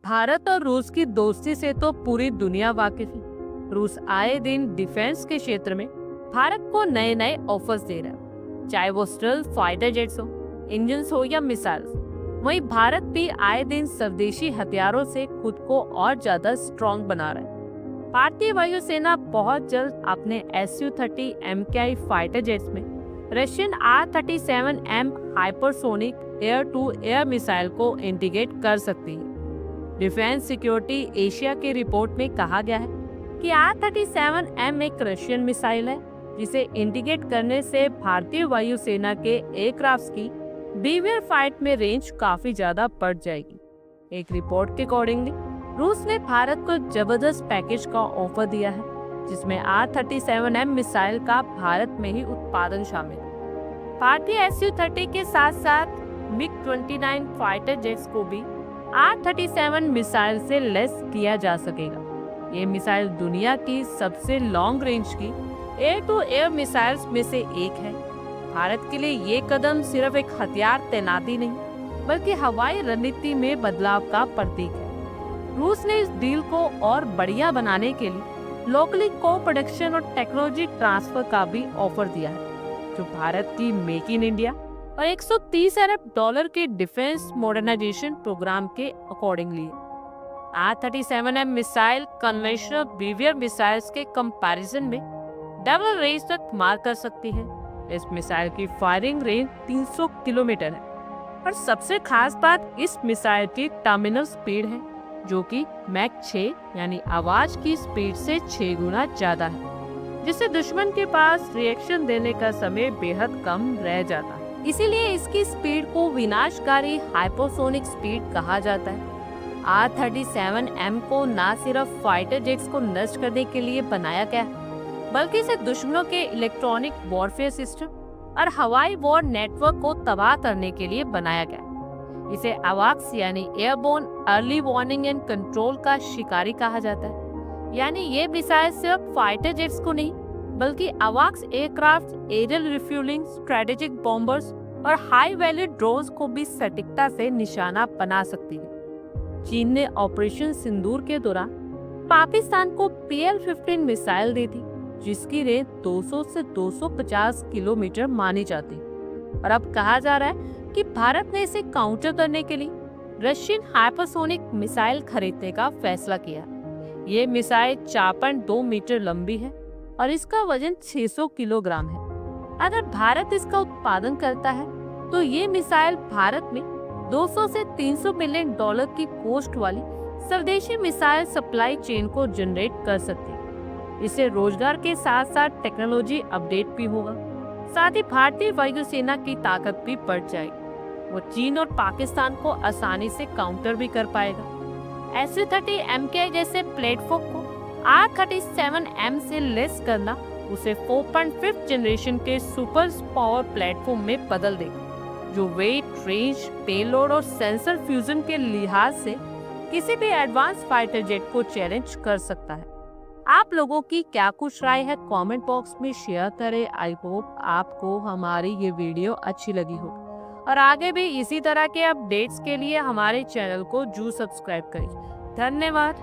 भारत और रूस की दोस्ती से तो पूरी दुनिया वाकिफ है। रूस आए दिन डिफेंस के क्षेत्र में भारत को नए नए ऑफर्स दे रहा है, चाहे वो स्टेल्थ फाइटर जेट्स हो, इंजन्स हो या मिसाइल्स। वहीं भारत भी आए दिन स्वदेशी हथियारों से खुद को और ज्यादा स्ट्रॉन्ग बना रहा है। भारतीय वायुसेना बहुत जल्द अपने Su-30 MKI फाइटर जेट्स में Russian R-37M hypersonic air to air missile को इंटीग्रेट कर सकती है। डिफेंस सिक्योरिटी एशिया की रिपोर्ट में कहा गया है कि R-37M एक रशियन मिसाइल है, जिसे इंटीग्रेट करने से भारतीय वायुसेना के एयरक्राफ्ट्स की बीवियर फाइट में रेंज काफी ज्यादा बढ़ जाएगी। एक रिपोर्ट के अकॉर्डिंगली रूस ने भारत को जबरदस्त पैकेज का ऑफर दिया है, जिसमें R-37M मिसाइल का भारत में ही उत्पादन शामिल है। भारतीय Su-30 के साथ साथ MiG-29 फाइटर जेट्स को भी R-37 मिसाइल से लेस किया जा सकेगा। ये मिसाइल दुनिया की सबसे लॉन्ग रेंज की एयर टू एयर मिसाइल्स में से एक है। भारत के लिए ये कदम सिर्फ एक हथियार तैनाती नहीं, बल्कि हवाई रणनीति में बदलाव का प्रतीक है। रूस ने इस डील को और बढ़िया बनाने के लिए लोकली को प्रोडक्शन और टेक्नोलॉजी ट्रांसफर का भी ऑफर दिया है, जो भारत की मेक इन इंडिया और $130 अरब के डिफेंस मॉडर्नाइजेशन प्रोग्राम के accordingly. R-37M missile conventional BVR missiles के कंपैरिजन में डबल रेंज तक मार कर सकती है। इस मिसाइल की फायरिंग रेंज 300 किलोमीटर है और सबसे खास बात इस मिसाइल की टर्मिनल स्पीड है, जो कि मैक 6 यानी आवाज की स्पीड से 6 गुना ज्यादा है, जिससे दुश्मन के पास रिएक्शन देने का समय बेहद कम रह जाता है। इसीलिए इसकी स्पीड को विनाशकारी हाइपरसोनिक स्पीड कहा जाता है। R-37M को न सिर्फ फाइटर जेट्स को नष्ट करने के लिए बनाया गया है, बल्कि इसे दुश्मनों के इलेक्ट्रॉनिक वॉरफेयर सिस्टम और हवाई वॉर नेटवर्क को तबाह करने के लिए बनाया गया है। इसे अवाक्स यानी airborne early warning and control का शिकारी कहा जाता है। यानी ये मिसाइल सिर्फ फाइटर जेट्स को नहीं, बल्कि अवाक्स aircraft, aerial refuelling, strategic bombers और हाई वैल्यू ड्रोन्स को भी सटीकता से निशाना बना सकती है। चीन ने ऑपरेशन सिंदूर के दौरान पाकिस्तान को PL-15 मिसाइल दी थी, जिसकी रेंज 200 से 250 किलोमीटर मानी जाती है। और अब कहा जा रहा है कि भारत ने इसे काउंटर करने के लिए रशियन हाइपरसोनिक मिसाइल खरीदने का फैसला किया। ये मिसाइल 4.2 मीटर लंबी है और इसका वजन 600 किलोग्राम है। अगर भारत इसका उत्पादन करता है तो ये मिसाइल भारत में 200 से 300 मिलियन डॉलर की कॉस्ट वाली स्वदेशी मिसाइल सप्लाई चेन को जनरेट कर सकती है। इससे रोजगार के साथ साथ टेक्नोलॉजी अपडेट भी होगा, साथ ही भारतीय वायुसेना की ताकत भी बढ़ जाएगी। वो चीन और पाकिस्तान को आसानी से काउंटर भी कर पाएगा। Su-30 MKI जैसे प्लेटफॉर्म को R-37M से लेस करना उसे 4.5 जनरेशन के सुपर पावर प्लेटफॉर्म में बदल देगा, जो वेट, रेंज, पेलोड और सेंसर फ्यूजन के लिहाज से किसी भी एडवांस फाइटर जेट को चैलेंज कर सकता है। आप लोगों की क्या कुछ राय है, कमेंट बॉक्स में शेयर करें। आई होप आपको हमारी ये वीडियो अच्छी लगी हो और आगे भी इसी तरह के अपडेट्स के लिए हमारे चैनल को जरूर सब्सक्राइब करें। धन्यवाद।